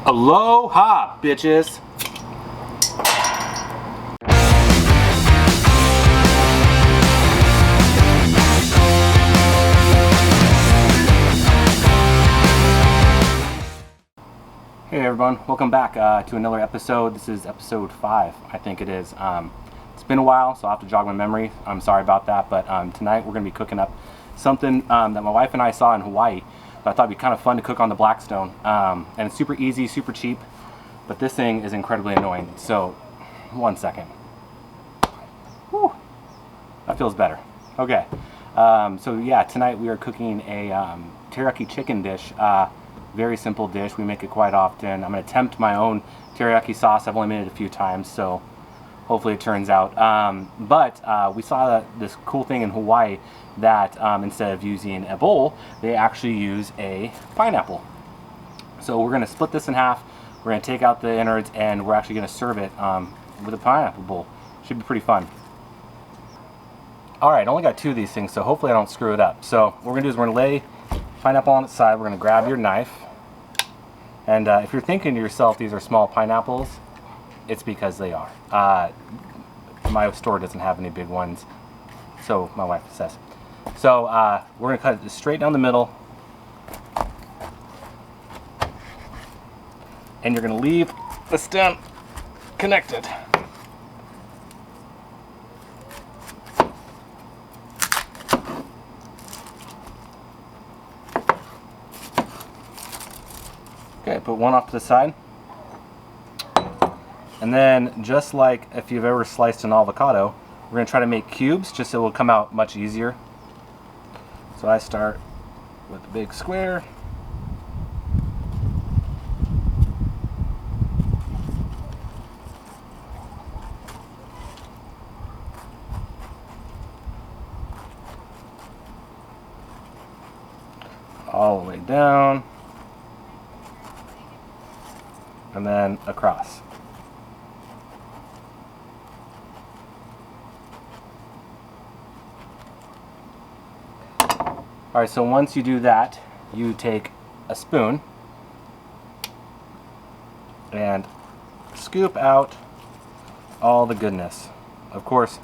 Aloha, bitches! Hey everyone, welcome back to another episode. This is episode 5, I think it is. It's been a while, so I'll have to jog my memory. I'm sorry about that, but tonight we're going to be cooking up something that my wife and I saw in Hawaii. But I thought it'd be kind of fun to cook on the Blackstone. And it's super easy, super cheap, but this thing is incredibly annoying. So, one second. Whew, that feels better. Okay, so yeah, tonight we are cooking a teriyaki chicken dish. Very simple dish. We make it quite often. I'm going to attempt my own teriyaki sauce. I've only made it a few times, so hopefully it turns out. But we saw this cool thing in Hawaii that instead of using a bowl, they actually use a pineapple. So we're going to split this in half. We're going to take out the innards, and we're actually going to serve it with a pineapple bowl. Should be pretty fun. Alright, I only got 2 of these things, so hopefully I don't screw it up. So what we're going to do is we're going to lay pineapple on its side. We're going to grab your knife. And if you're thinking to yourself these are small pineapples, it's because they are. My store doesn't have any big ones, so my wife says. So we're going to cut it straight down the middle. And you're going to leave the stem connected. Okay, put one off to the side. And then, just like if you've ever sliced an avocado, we're going to try to make cubes just so it will come out much easier. So I start with a big square. All the way down. And then across. Alright, so once you do that, you take a spoon and scoop out all the goodness. Of course,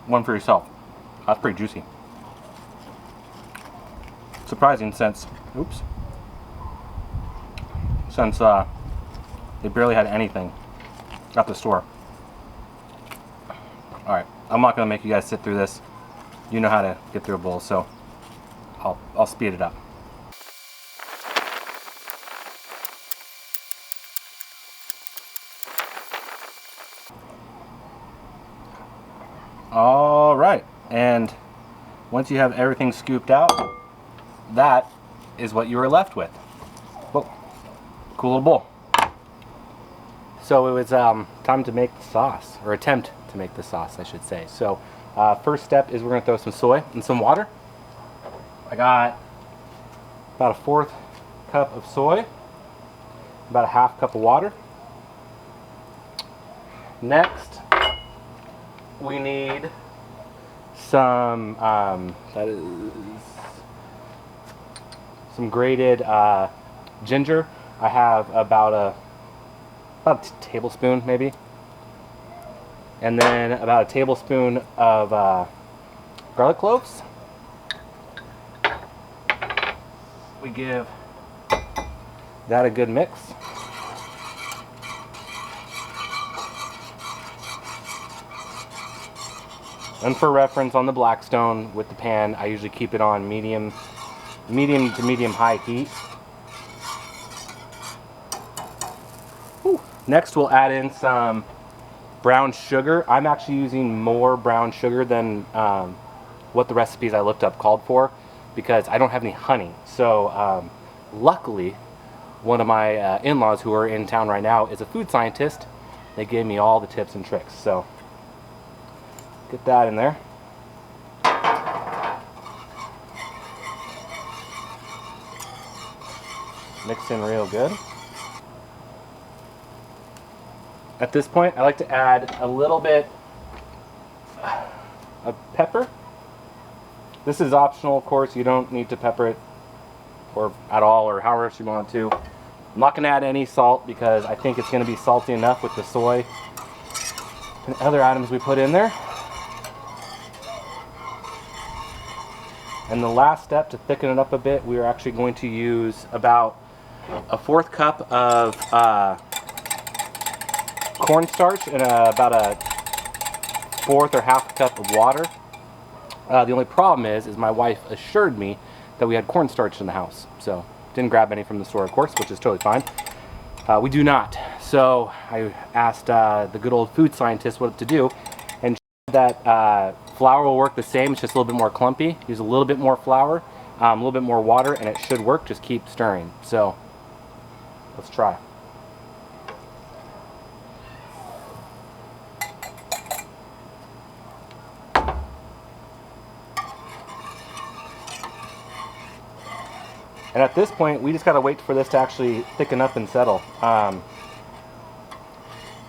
one for yourself. That's pretty juicy. Surprising since, oops. Since they barely had anything at the store. Alright, I'm not going to make you guys sit through this. You know how to get through a bowl, so I'll speed it up. Alright, and once you have everything scooped out, that is what you are left with. Whoa. Cool little bowl. So it was time to make the sauce, or attempt to make the sauce, I should say. So first step is we're going to throw some soy and some water. I got about a 1/4 cup of soy, about a 1/2 cup of water. Next, we need some some grated ginger. I have about a tablespoon maybe, and then about a tablespoon of garlic cloves. We give that a good mix. And for reference, on the Blackstone with the pan, I usually keep it on medium to medium high heat. Next, we'll add in some brown sugar. I'm actually using more brown sugar than what the recipes I looked up called for, because I don't have any honey. So luckily, one of my in-laws who are in town right now is a food scientist. They gave me all the tips and tricks. So get that in there. Mix in real good. At this point, I like to add a little bit of pepper. This is optional, of course. You don't need to pepper it or at all, or however you want to. I'm not going to add any salt because I think it's going to be salty enough with the soy and other items we put in there. And the last step to thicken it up a bit, we are actually going to use about a 1/4 cup of cornstarch and about a 1/4 or 1/2 cup of water. The only problem is my wife assured me that we had cornstarch in the house. So didn't grab any from the store, of course, which is totally fine. We do not. So I asked the good old food scientist what to do, and that flour will work the same. It's just a little bit more clumpy. Use a little bit more flour, a little bit more water, and it should work. Just keep stirring. So let's try. And at this point, we just got to wait for this to actually thicken up and settle.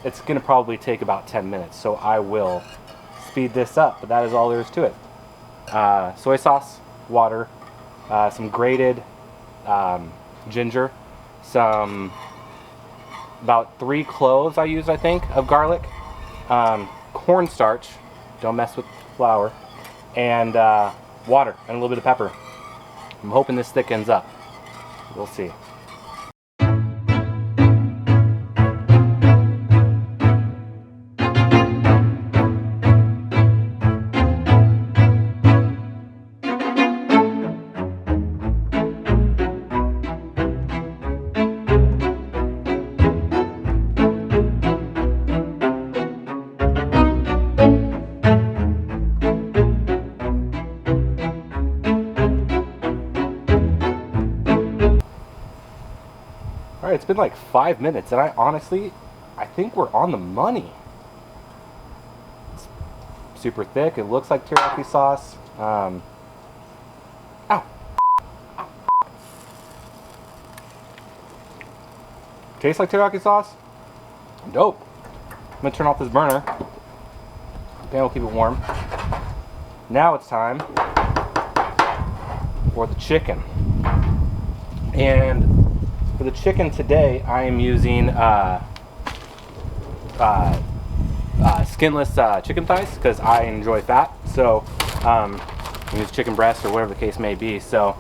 It's going to probably take about 10 minutes, so I will speed this up, but that is all there is to it. Soy sauce, water, some grated ginger, about 3 cloves I used, I think, of garlic, cornstarch, don't mess with flour, and water, and a little bit of pepper. I'm hoping this thickens up. We'll see. Alright, it's been like 5 minutes, and I think we're on the money. It's super thick. It looks like teriyaki sauce. Ow. Ow. Tastes like teriyaki sauce. Dope. I'm gonna turn off this burner. The pan will keep it warm. Now it's time for the chicken. And for the chicken today, I am using skinless chicken thighs because I enjoy fat. So I use chicken breast or whatever the case may be. So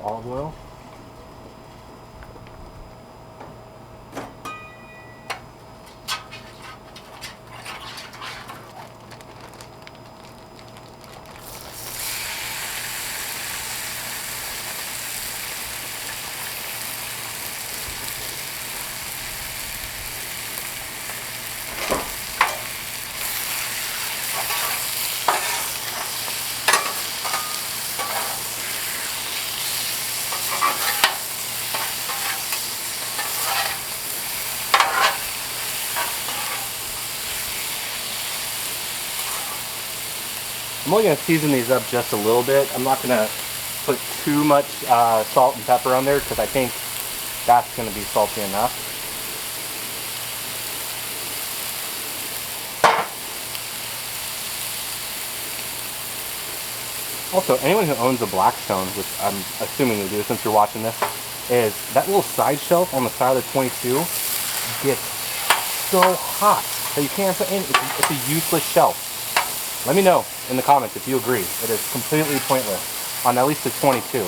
olive oil. I'm only going to season these up just a little bit. I'm not going to put too much salt and pepper on there because I think that's going to be salty enough. Also, anyone who owns a Blackstone, which I'm assuming you do since you're watching this, is that little side shelf on the side of the 22 gets so hot that you can't put in. It's a useless shelf. Let me know in the comments if you agree. It is completely pointless on at least the 22.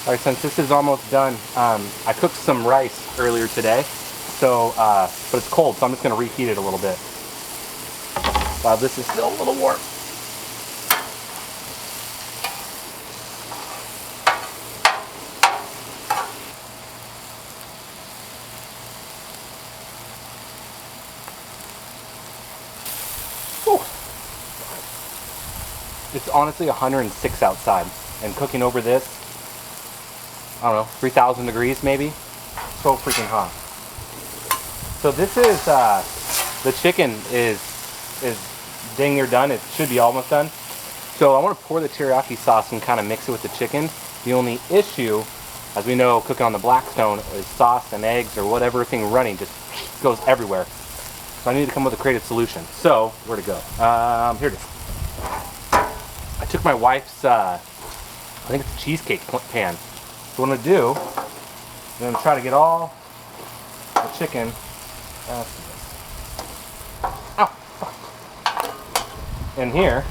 Alright, since this is almost done, I cooked some rice earlier today, so but it's cold, so I'm just going to reheat it a little bit. While this is still a little warm. It's honestly 106 outside, and cooking over this, I don't know, 3,000 degrees maybe. So freaking hot. So this is, the chicken is dang near done. It should be almost done. So I want to pour the teriyaki sauce and kind of mix it with the chicken. The only issue, as we know, cooking on the Blackstone, is sauce and eggs or whatever thing running just goes everywhere. So I need to come up with a creative solution. So, where to go? Here it is. I took my wife's, I think it's a cheesecake pan. So what I'm going to do, I'm going to try to get all the chicken. Ow! In here.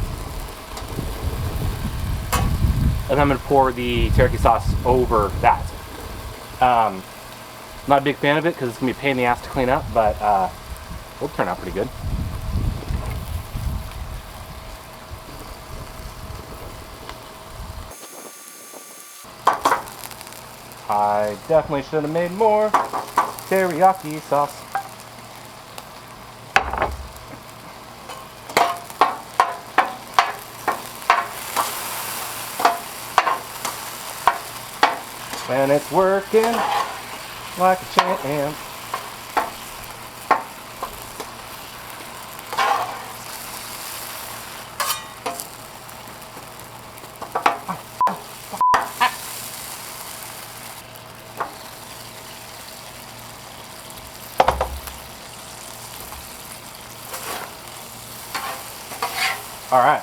And I'm going to pour the teriyaki sauce over that. Not a big fan of it because it's going to be a pain in the ass to clean up, but it'll turn out pretty good. I definitely should have made more teriyaki sauce. And it's working like a champ. All right.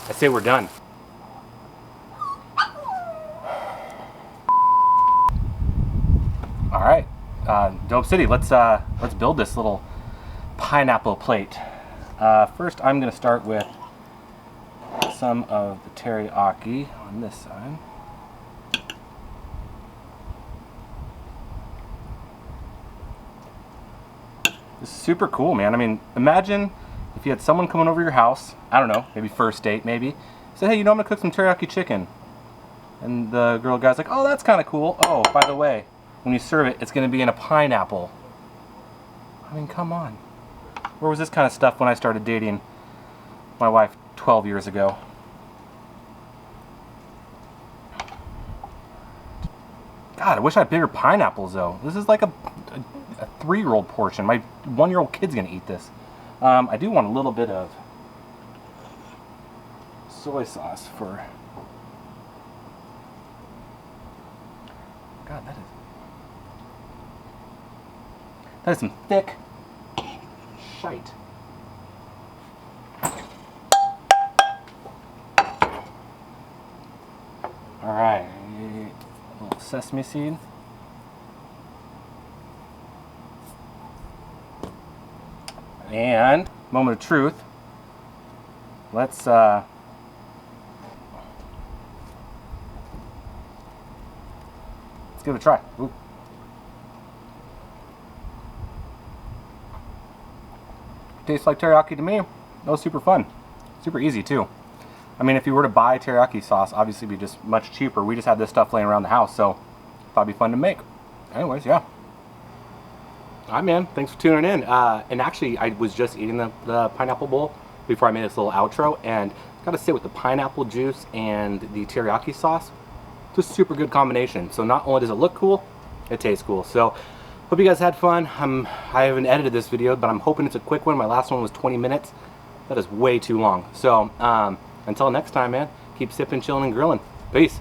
I say we're done. All right, Dope City. Let's build this little pineapple plate. First, I'm gonna start with some of the teriyaki on this side. This is super cool, man. I mean, imagine if you had someone coming over your house, I don't know, maybe first date, maybe, say, hey, you know, I'm gonna cook some teriyaki chicken. And the guy's like, oh, that's kind of cool. Oh, by the way, when you serve it, it's gonna be in a pineapple. I mean, come on. Where was this kind of stuff when I started dating my wife 12 years ago? God, I wish I had bigger pineapples, though. This is like a 3-year-old portion. My 1-year-old kid's gonna eat this. I do want a little bit of soy sauce for... God, that is some thick shite. Alright, a little sesame seed. And, moment of truth, let's give it a try. Ooh. Tastes like teriyaki to me. That was super fun. Super easy too. I mean, if you were to buy teriyaki sauce, obviously it'd be just much cheaper. We just had this stuff laying around the house, so thought it'd be fun to make. Anyways, yeah. Alright, man, thanks for tuning in. And actually, I was just eating the pineapple bowl before I made this little outro, and gotta say, with the pineapple juice and the teriyaki sauce, it's a super good combination. So not only does it look cool, it tastes cool. So hope you guys had fun. I haven't edited this video, but I'm hoping it's a quick one. My last one was 20 minutes. That is way too long. So until next time, man, keep sipping, chilling, and grilling. Peace.